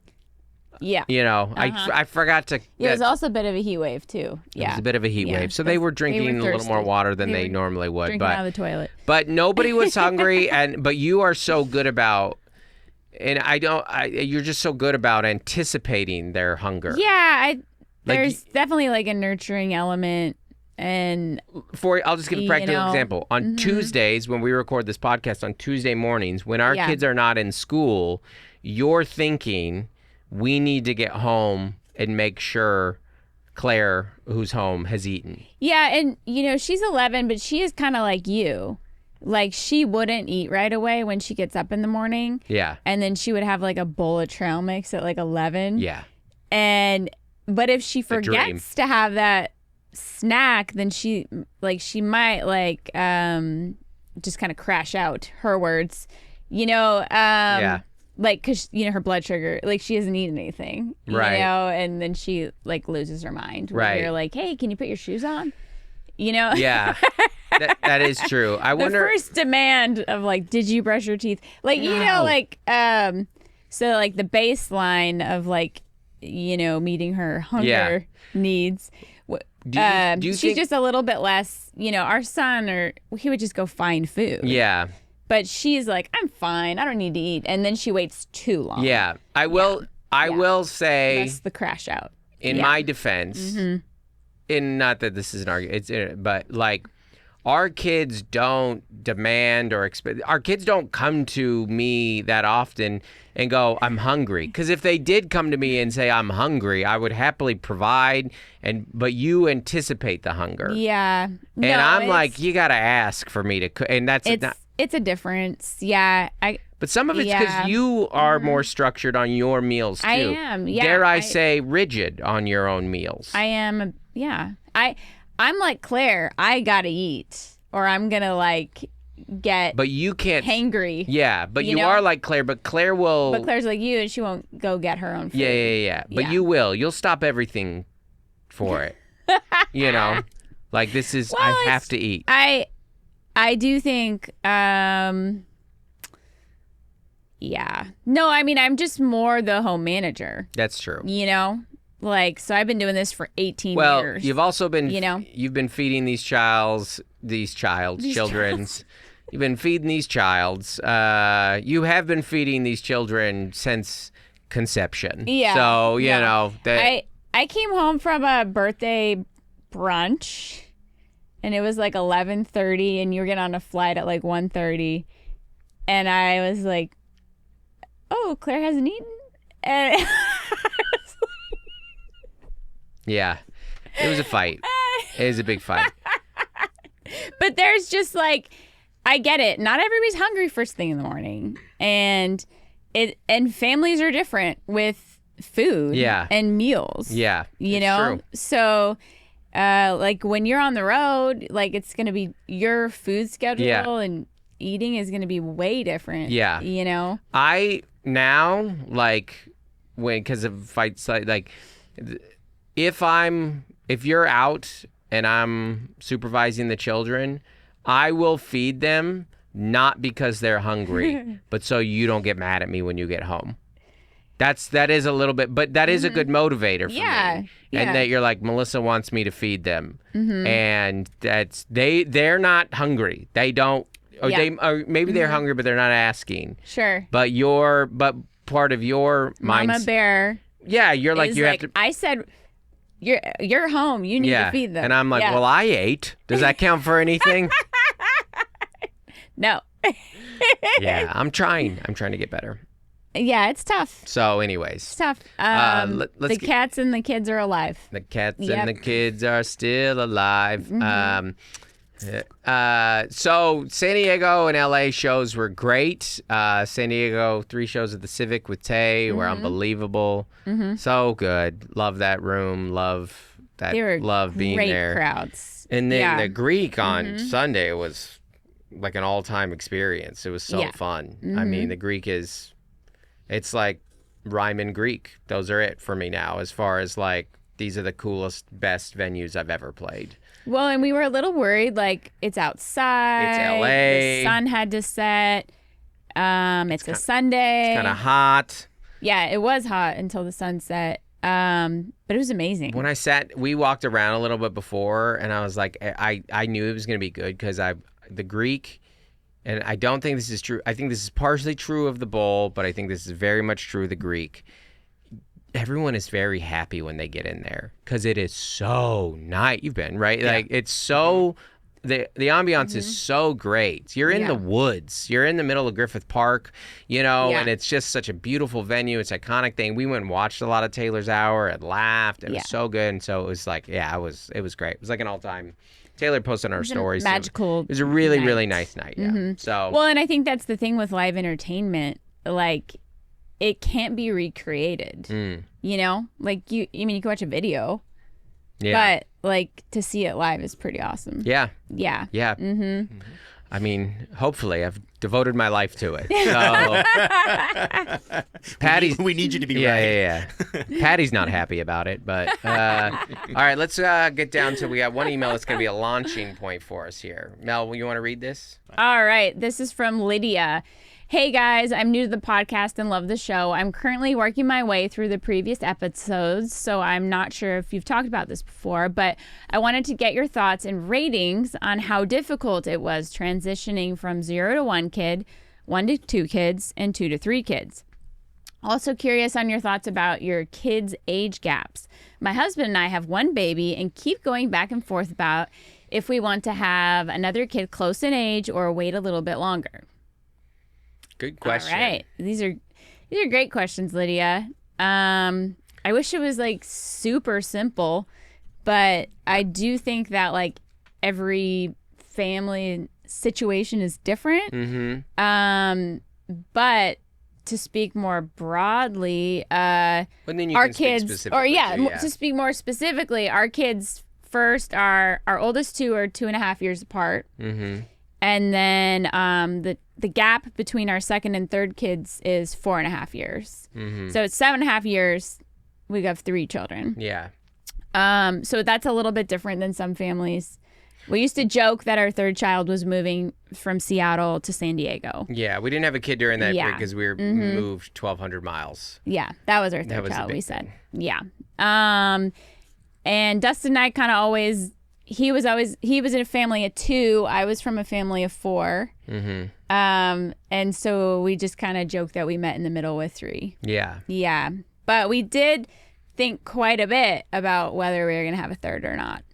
Yeah, I forgot to. Yeah, it was also a bit of a heat wave too. Yeah, it was a bit of a heat wave, so they were drinking a little more water than they normally would. Drinking out of the toilet. But nobody was hungry, but you are so good about. And you're just so good about anticipating their hunger. Yeah, there's definitely like a nurturing element. And I'll just give a practical example. On Tuesdays, when we record this podcast on Tuesday mornings, when our kids are not in school, you're thinking we need to get home and make sure Claire, who's home, has eaten. Yeah, and she's 11, but she is kind of like you. Like, she wouldn't eat right away when she gets up in the morning. Yeah. And then she would have, like, a bowl of trail mix at, like, 11. Yeah. But if she forgets to have that snack, then she might, just kind of crash out, her words. Yeah. Like, because, her blood sugar, like, she hasn't eaten anything. Right. And then she, like, loses her mind. Right. You're like, hey, can you put your shoes on? Yeah. That is true. I wonder. The first demand of like, did you brush your teeth? Like, so like the baseline of like, meeting her hunger needs. Do you she's think... just a little bit less, our son, he would just go find food. Yeah. But she's like, I'm fine. I don't need to eat. And then she waits too long. Yeah. I will say. That's the crash out. In my defense. And not that this is an argument, but like our kids don't demand or expect. Our kids don't come to me that often and go, I'm hungry. Because if they did come to me and say, I'm hungry, I would happily provide. But you anticipate the hunger. Yeah. And I'm like, you got to ask for me to cook. And it's a difference. Yeah. But some of it's because you are more structured on your meals too. I am. Yeah. Dare I say rigid on your own meals. I am. Yeah. I'm like Claire. I gotta eat, or I'm gonna like get. But you can't. Hangry. Yeah, but you are like Claire. But Claire will. But Claire's like you, and she won't go get her own food. Yeah. But you will. You'll stop everything for it. Like this is. Well, I have to eat. I do think. Yeah. No, I mean I'm just more the home manager. That's true. Like, so I've been doing this for 18 years. Well, you've also been, you've been feeding these children's. You've been feeding these childs. You have been feeding these children since conception. Yeah. So, I came home from a birthday brunch, and it was like 11:30, and you were getting on a flight at like 1:30, and I was like, oh, Claire hasn't eaten? And yeah, it was a fight. It was a big fight. But there's just like, I get it. Not everybody's hungry first thing in the morning, and families are different with food. And meals. Yeah, true. So, like when you're on the road, like it's gonna be your food schedule and eating is gonna be way different. Yeah, I now because of fights like. If you're out and I'm supervising the children, I will feed them not because they're hungry, but so you don't get mad at me when you get home. That is a little bit, but that is a good motivator for me. And that you're like, Melissa wants me to feed them. And they're not hungry. They don't, maybe they're hungry, but they're not asking. Sure. But part of your Mama bear. Yeah, you're like you have to. I said, you're home. You need to feed them. And I'm like, well, I ate. Does that count for anything? No. Yeah, I'm trying to get better. Yeah, it's tough. So, anyways. It's tough. The cats and the kids are alive. The cats and the kids are still alive. Mm-hmm. So, San Diego and LA shows were great. San Diego, 3 shows at the Civic with Tay were unbelievable. Mm-hmm. So good. Love that room. Love being there. Great crowds. And then the Greek on Sunday was like an all-time experience. It was so fun. Mm-hmm. I mean, the Greek it's like Ryman Greek. Those are it for me now as far as like these are the coolest, best venues I've ever played. Well, and we were a little worried, like it's outside. It's LA. The sun had to set. It's a Sunday. It's kind of hot. Yeah, it was hot until the sun set. But it was amazing. When we walked around a little bit before, and I was like, I knew it was going to be good because the Greek, and I don't think this is true. I think this is partially true of the Bowl, but I think this is very much true of the Greek. Everyone is very happy when they get in there because it is so nice. You've been, right? Yeah. Like it's so the ambiance is so great. You're in the woods. You're in the middle of Griffith Park, and it's just such a beautiful venue. It's an iconic thing. We went and watched a lot of Taylor's Hour and laughed. It was so good. And so it was like, it was great. It was like an all-time. Taylor posted on her stories. Magical. It was a really, really nice night. Yeah. Mm-hmm. So well, and I think that's the thing with live entertainment. Like, it can't be recreated. Like you can watch a video, but like to see it live is pretty awesome. Yeah. Mm-hmm. I mean, hopefully, I've devoted my life to it. So, Patty's. We need you to be right. Yeah. Patty's not happy about it, but all right. Let's get down to. We got one email that's going to be a launching point for us here. Mel, you want to read this? All right. This is from Lydia. Hey guys, I'm new to the podcast and love the show. I'm currently working my way through the previous episodes, so I'm not sure if you've talked about this before, but I wanted to get your thoughts and ratings on how difficult it was transitioning from 0 to 1 kid, 1 to 2 kids, and 2 to 3 kids. Also curious on your thoughts about your kids' age gaps. My husband and I have 1 baby and keep going back and forth about if we want to have another kid close in age or wait a little bit longer. Good question. All right. These are great questions, Lydia. I wish it was like super simple, but I do think that like every family situation is different. Mm-hmm. But to speak more broadly, our kids, to speak more specifically, our kids first our oldest 2 are 2.5 years apart. Mm-hmm. And then the gap between our second and third kids is 4.5 years. Mm-hmm. So it's 7.5 years. We have 3 children. Yeah. So that's a little bit different than some families. We used to joke that our third child was moving from Seattle to San Diego. Yeah, we didn't have a kid during that break because we moved 1,200 miles. Yeah, that was our third child, we said. Yeah. And Dustin and I kind of always... He was in a family of 2. I was from a family of 4. Mm-hmm. And so we just kind of joked that we met in the middle with 3. Yeah. Yeah. But we did think quite a bit about whether we were going to have a third or not.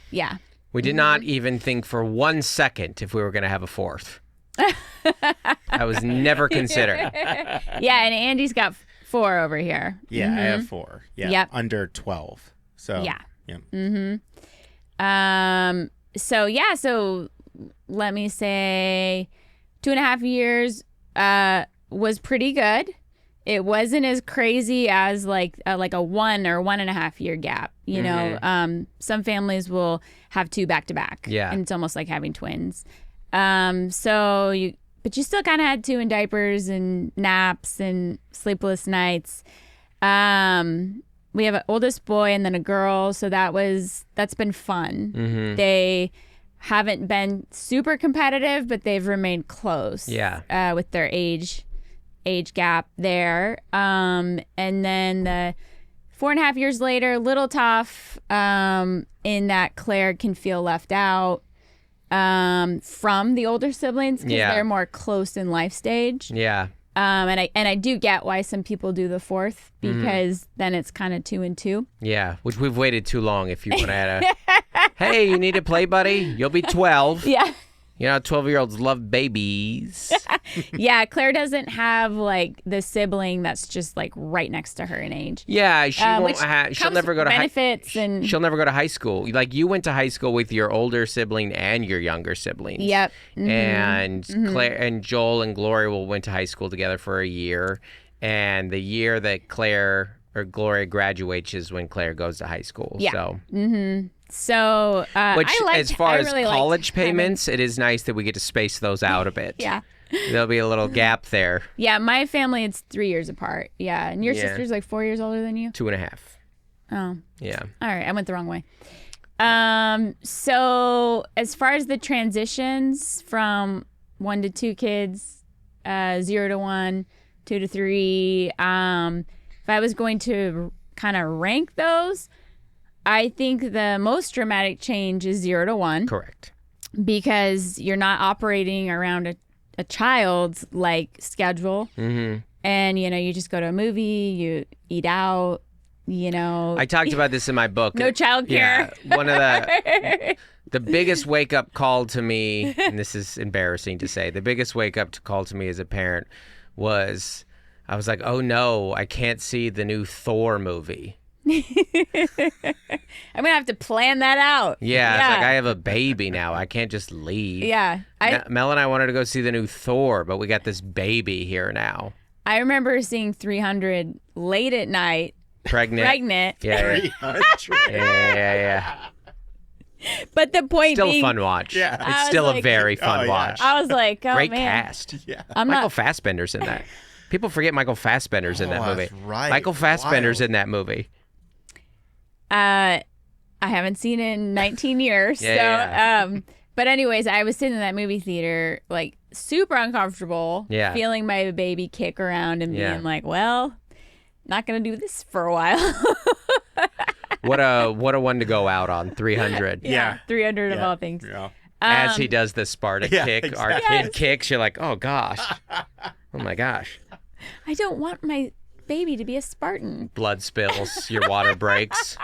Yeah. We did not even think for 1 second if we were going to have a 4th. That was never considered. Yeah. And Andy's got 4 over here. Yeah. I have 4. Yeah. Yep. Under 12. So. Yeah. Yeah. Mm-hmm. So let me say 2.5 years, was pretty good. It wasn't as crazy as like a 1 or 1.5 year gap. You know, some families will have 2 back to back. Yeah. And it's almost like having twins. But you still kind of had 2 in diapers and naps and sleepless nights. We have an oldest boy and then a girl, so that's been fun. Mm-hmm. They haven't been super competitive, but they've remained close. Yeah. With their age gap there. And then the 4.5 years later, a little tough in that Claire can feel left out. from the older siblings because they're more close in life stage. Yeah. And I do get why some people do the fourth because then it's kind of 2 and 2. Yeah, which we've waited too long. If you want to add a, hey, you need to play, buddy? You'll be 12. Yeah. You know, 12-year-olds love babies. Yeah, Claire doesn't have like the sibling that's just like right next to her in age. Yeah, she won't have. She'll never go to benefits and she'll never go to high school. Like you went to high school with your older sibling and your younger siblings. Yep. And Claire and Joel and Gloria went to high school together for a year, and the year that Claire or Gloria graduates is when Claire goes to high school. Yeah. So. So, which, as far as college payments, it is nice that we get to space those out a bit. Yeah. There'll be a little gap there. Yeah, my family, it's 3 years apart. Yeah, and your sister's like 4 years older than you? 2.5. Oh. Yeah. All right, I went the wrong way. So as far as the transitions from 1 to 2 kids, 0 to 1, 2 to 3, if I was going to kind of rank those, I think the most dramatic change is 0 to 1. Correct. Because you're not operating around a child's like schedule. Mm-hmm. And, you know, you just go to a movie, you eat out, you know. I talked about this in my book. No childcare. Yeah. One of the biggest wake up call to me, and this is embarrassing to say, the biggest wake up call to me as a parent was I was like, oh no, I can't see the new Thor movie. I'm gonna have to plan that out. Yeah, it's like I have a baby now. I can't just leave. Yeah. Mel and I wanted to go see the new Thor, but we got this baby here now. I remember seeing 300 late at night. Pregnant. Yeah. 300. Yeah. But the point still being, a fun watch. Yeah. It's still like, a very fun watch. I was like, oh Great man. cast. Yeah. Michael Fassbender's in that. People forget Michael Fassbender's in that movie. That's right. Michael Fassbender's in that movie. I haven't seen it in 19 years. But anyways, I was sitting in that movie theater, like super uncomfortable, feeling my baby kick around and being like, well, not going to do this for a while. What a one to go out on, 300. Yeah. 300 of all things. Yeah. As he does the Sparta kick, exactly. our kid kicks, you're like, oh gosh. Oh my gosh. I don't want my baby to be a Spartan. Blood spills, your water breaks.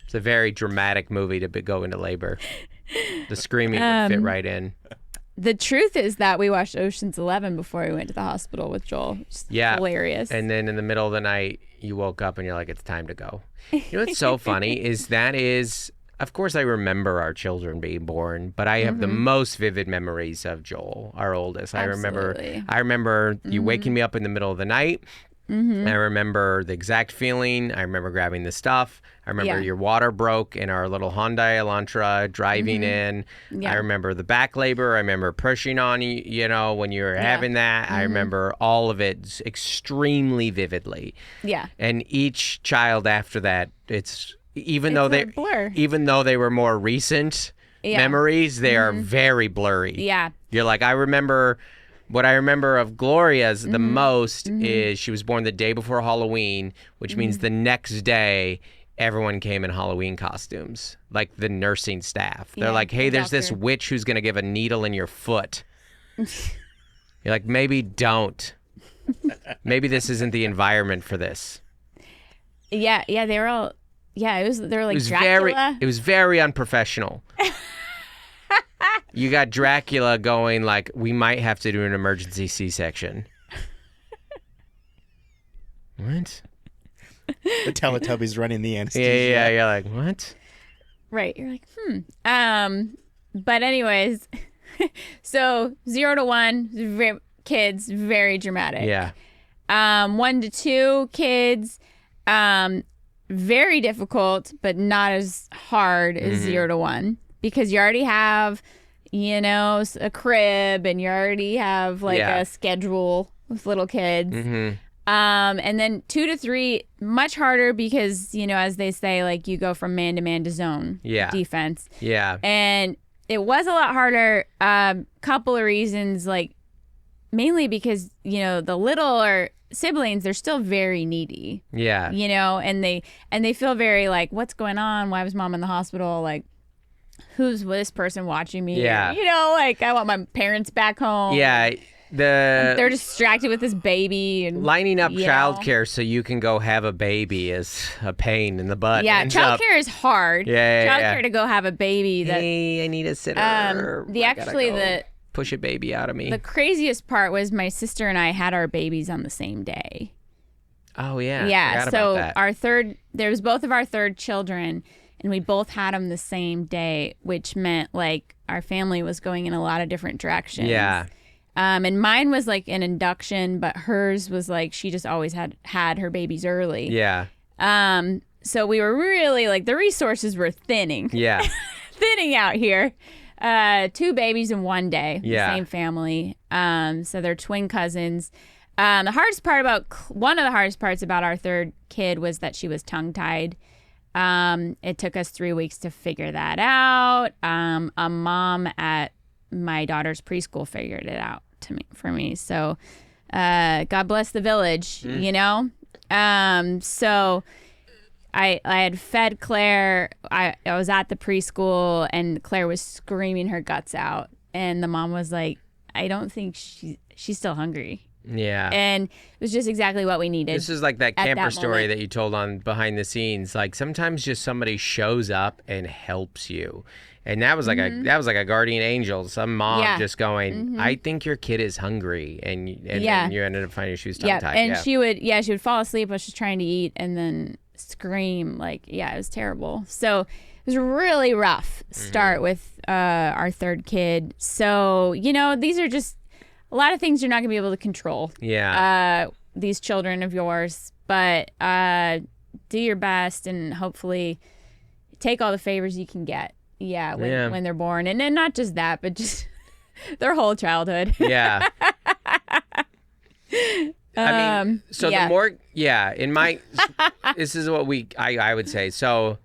It's a very dramatic movie to go into labor. The screaming would fit right in. The truth is that we watched Ocean's 11 before we went to the hospital with Joel. It's hilarious. And then in the middle of the night, you woke up and you're like, it's time to go. You know what's so funny is, of course, I remember our children being born, but I have the most vivid memories of Joel, our oldest. Absolutely. I remember you waking me up in the middle of the night. I remember the exact feeling. I remember grabbing the stuff. I remember your water broke in our little Hyundai Elantra driving in. I remember the back labor. I remember pushing on you, you know, when you were having that. I remember all of it extremely vividly. Yeah. And each child after that, even though they were more recent memories, they are very blurry. Yeah. You're like, what I remember of Gloria's the most is she was born the day before Halloween, which means the next day everyone came in Halloween costumes, like the nursing staff. They're like, hey, there's this witch who's going to give a needle in your foot. You're like, maybe don't. Maybe this isn't the environment for this. Yeah, they were all, they were like Dracula. It was very unprofessional. You got Dracula going like, we might have to do an emergency C-section. What? The Teletubbies running the anesthesia. Yeah, you're like, what? Right, you're like, But anyways, so 0 to 1, kids, very dramatic. Yeah. 1 to 2, kids, very difficult, but not as hard as 0 to 1. Because you already have, you know, a crib and you already have like a schedule with little kids. And then 2 to 3, much harder because, you know, as they say, like you go from man to zone defense. Yeah. And it was a lot harder. Couple of reasons, like mainly because, you know, the littler siblings, they're still very needy. Yeah. You know, and they feel very like, what's going on? Why was mom in the hospital? Like, who's this person watching me? Yeah. Or, like I want my parents back home. Yeah. They're distracted with this baby and lining up childcare so you can go have a baby is a pain in the butt. Yeah, childcare is hard. Childcare to go have a baby. Hey, I need a sitter. Push a baby out of me. The craziest part was my sister and I had our babies on the same day. Oh yeah. Yeah. So there was both of our third children, and we both had them the same day, which meant like our family was going in a lot of different directions. Yeah. And mine was like an induction, but hers was like she just always had her babies early. Yeah. So we were really like the resources were thinning. Yeah. Thinning out here. 2 babies in one day. Yeah. Same family. So they're twin cousins. One of the hardest parts about our third kid was that she was tongue-tied. It took us 3 weeks to figure that out. A mom at my daughter's preschool figured it out for me. So, God bless the village, you know? So I had fed Claire. I was at the preschool and Claire was screaming her guts out. And the mom was like, I don't think she's still hungry. Yeah. And it was just exactly what we needed. This is like that camper story that you told on behind the scenes. Like sometimes just somebody shows up and helps you. And that was like a guardian angel. Some mom just going, I think your kid is hungry, and you ended up finding she was tongue-tied. And she would fall asleep while she's trying to eat and then scream. Like, it was terrible. So it was a really rough start with our third kid. So, these are just a lot of things you're not going to be able to control. Yeah. These children of yours. But do your best and hopefully take all the favors you can get. Yeah, when they're born. And then not just that, but just their whole childhood. Yeah. I mean, so the more, this is what I would say. So,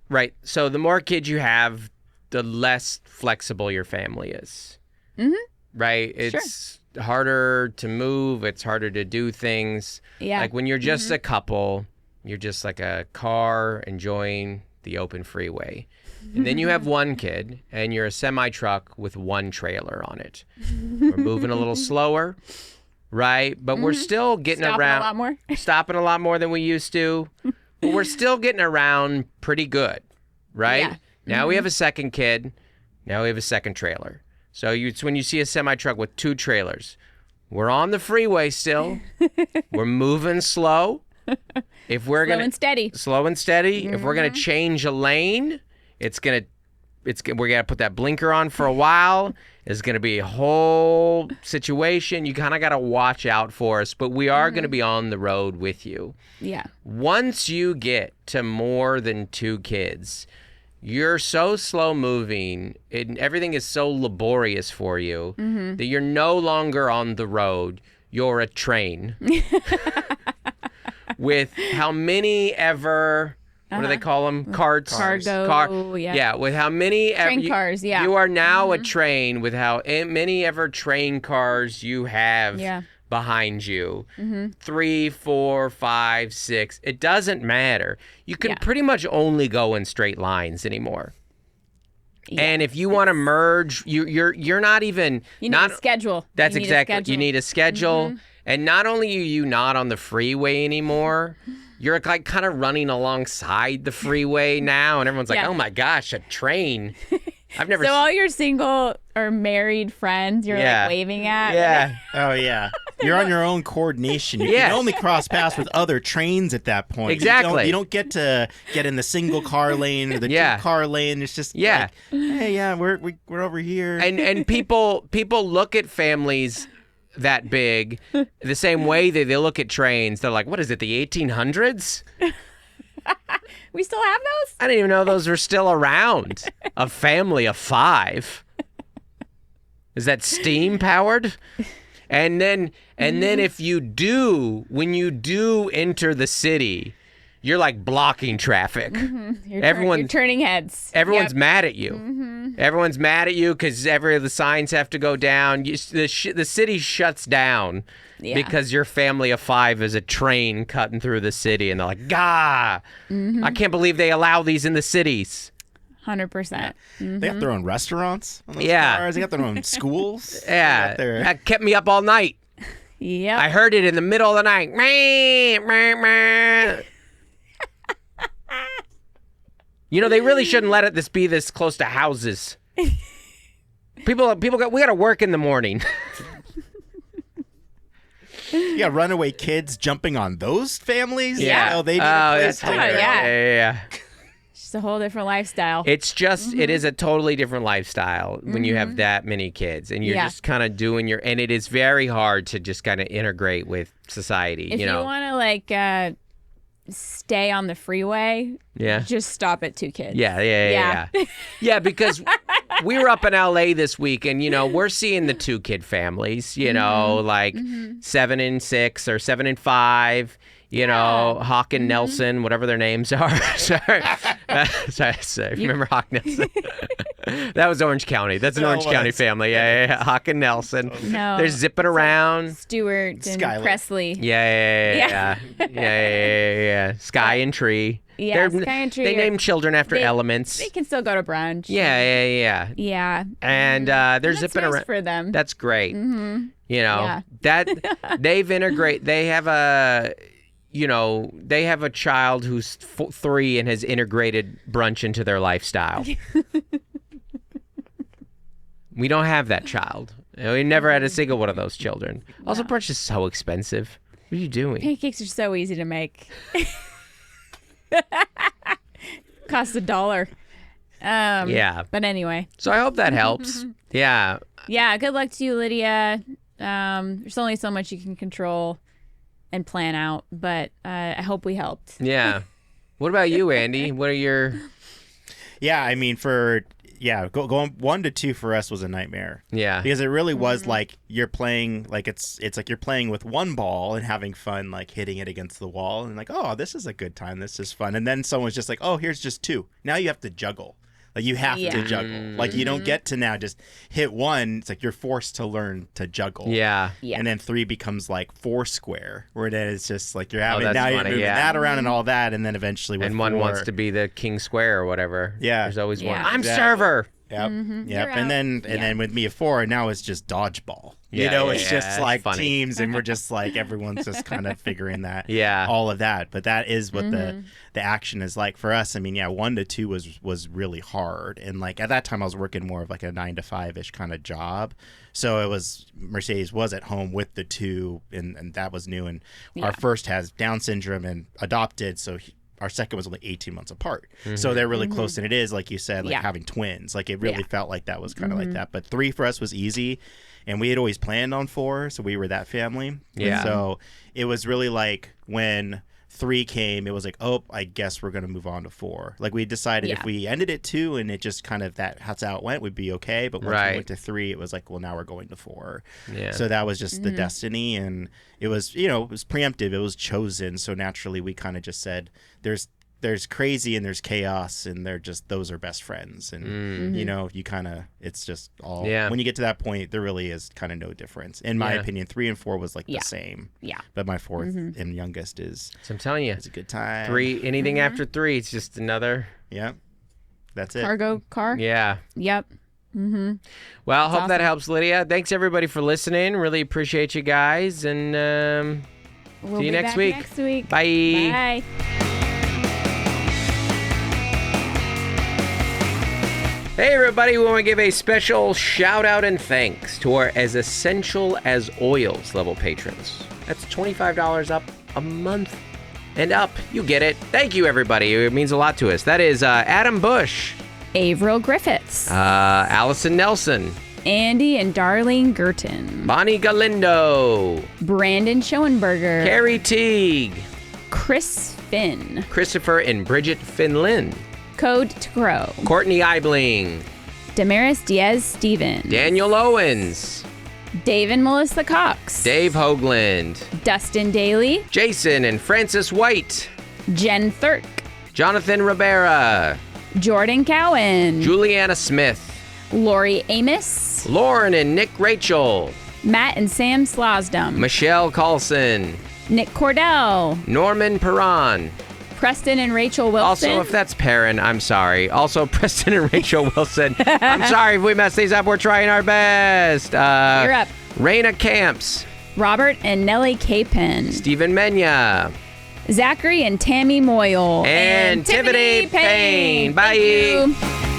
right. So the more kids you have, the less flexible your family is. Mm-hmm. Right? It's harder to move. It's harder to do things. Yeah. Like when you're just a couple, you're just like a car enjoying the open freeway. And then you have one kid, and you're a semi-truck with one trailer on it. We're moving a little slower, right? But we're still getting around. A lot more. Stopping a lot more than we used to. But we're still getting around pretty good, right? Yeah. Now we have a second kid. Now we have a second trailer. So it's when you see a semi-truck with 2 trailers. We're on the freeway still. We're moving slow. If we're Slow and steady. If we're gonna change a lane, we're gonna put that blinker on for a while. It's gonna be a whole situation. You kind of gotta watch out for us, but we are gonna be on the road with you. Yeah. Once you get to more than 2 kids, you're so slow moving and everything is so laborious for you that you're no longer on the road. You're a train. With how many ever, what do they call them? Carts? Cargo, yeah, with how many ever. Train cars, yeah. You are now a train with how many ever train cars you have behind you. 3, 4, 5, 6. It doesn't matter. You can pretty much only go in straight lines anymore. Yeah. And if you want to merge, you're not even. You need a schedule. That's exactly. You need a schedule. And not only are you not on the freeway anymore, you're like kind of running alongside the freeway now, and everyone's like, "Oh my gosh, a train!" I've never. So all your single or married friends, you're like waving at. Yeah. Oh yeah. You're on your own coordination. You can only cross paths with other trains at that point. Exactly. You don't get to get in the single car lane or the 2-car lane. It's just like, hey, we're over here. And people look at families that big the same way they look at trains. They're like, what is it, the 1800s? We still have those? I didn't even know those were still around. A family of 5. Is that steam powered? And then if when you do enter the city, you're like blocking traffic. You're turning heads. Everyone's mad at you. Everyone's mad at you because the signs have to go down. The city shuts down because your family of 5 is a train cutting through the city, and they're like, "Gah! I can't believe they allow these in the cities." 100%. They have their own restaurants on those cars. They got their own schools. Yeah. That kept me up all night. Yep. I heard it in the middle of the night. They really shouldn't let this be this close to houses. We got to work in the morning. Yeah, runaway kids jumping on those families. Yeah, they need a place to go. Yeah. It's a whole different lifestyle. It's just, it is a totally different lifestyle when you have that many kids and you're just kind of doing and it is very hard to just kind of integrate with society. If you want to stay on the freeway, just stop at 2 kids. Yeah. Yeah, because we were up in LA this week and, we're seeing the 2-kid families, 7 and 6 or 7 and 5. Hawk and Nelson, whatever their names are. Sorry. Remember Hawk Nelson? That was Orange County. That's an Orange County family. Yeah. Hawk and Nelson. No. They're zipping around. Stuart and Skylar. Presley. Yeah. Sky and Tree. Yeah, Sky and Tree. They name children after elements. They can still go to brunch. Yeah. Yeah. And they're zipping nice around. For them. That's great. Mm-hmm. That they've integrated. They have a... they have a child who's 3 and has integrated brunch into their lifestyle. We don't have that child. We never had a single one of those children. Also, brunch is so expensive. What are you doing? Pancakes are so easy to make. Cost $1. But anyway. So I hope that helps. Yeah. Yeah. Good luck to you, Lydia. There's only so much you can control and plan out, but I hope we helped. Yeah. What about you, Andy? What are your... Yeah, I mean, going 1 to 2 for us was a nightmare. Yeah. Because it really was like you're playing, like it's like you're playing with one ball and having fun, like hitting it against the wall and like, oh, this is a good time. This is fun. And then someone's just like, oh, here's just 2. Now you have to juggle. Like you have to juggle. Like you don't get to now just hit 1. It's like you're forced to learn to juggle. Yeah. And then 3 becomes like 4 square, where then it's just like you're having that's you're funny, moving that around and all that, and then eventually with And 1 4, wants to be the king square or whatever. Yeah. There's always one. Yeah. I'm Exactly. server. Yep. You're Yep. out. And then with me at 4, now it's just dodgeball. It's just that's like funny. teams, and we're just like everyone's just kind of figuring that. Yeah. All of that, but that is what the action is like for us. I mean, 1 to 2 was really hard, and like at that time I was working more of like a 9 to 5-ish kind of job, so it was Mercedes was at home with the 2, and that was new. And our first has Down syndrome and adopted, so. Our second was only 18 months apart. So they're really close. And it is, like you said, like having twins. Like it really felt like that was kind of like that. But 3 for us was easy. And we had always planned on 4. So we were that family. Yeah. And so it was really like when 3 came, it was like, oh, I guess we're going to move on to 4. Like we decided if we ended at 2 and it just kind of that's how it went, would be okay. But once we went to 3, it was like, well, now we're going to 4. Yeah. So that was just the destiny. And it was, it was preemptive. It was chosen. So naturally we kind of just said, there's crazy and there's chaos, and they're just, those are best friends. And, you kind of, it's just all, when you get to that point, there really is kind of no difference. In my opinion, 3 and 4 was like the same. Yeah. But my 4th and youngest is, So I'm telling you, it's a good time. 3, anything after 3, it's just another. Yeah. That's it. Cargo car? Yeah. Yep. Well, hope that helps, Lydia. Thanks everybody for listening. Really appreciate you guys, and We'll see you be next back week. Next week. Bye. Bye. Hey everybody, we want to give a special shout out and thanks to our As Essential as Oils level patrons. That's $25 up a month and up. You get it. Thank you everybody. It means a lot to us. That is Adam Bush, Averill Griffiths, Allison Nelson, Andy and Darlene Gurton, Bonnie Galindo, Brandon Schoenberger, Carrie Teague, Chris Finn, Christopher and Bridget Finlin, Code to Grow, Courtney Eibling, Damaris Diaz Stevens, Daniel Owens, Dave and Melissa Cox, Dave Hoagland, Dustin Daly, Jason and Francis White, Jen Thurk, Jonathan Rivera, Jordan Cowan, Juliana Smith, Lori Amos, Lauren and Nick Rachel, Matt and Sam Slosdom, Michelle Carlson, Nick Cordell, Norman Perron, Preston and Rachel Wilson. Also, if that's Perrin, I'm sorry. Also, Preston and Rachel Wilson. I'm sorry if we messed these up. We're trying our best. You're up. Raina Camps. Robert and Nellie Capin. Stephen Menya. Zachary and Tammy Moyle. And Tiffany Payne. Bye. Thank you.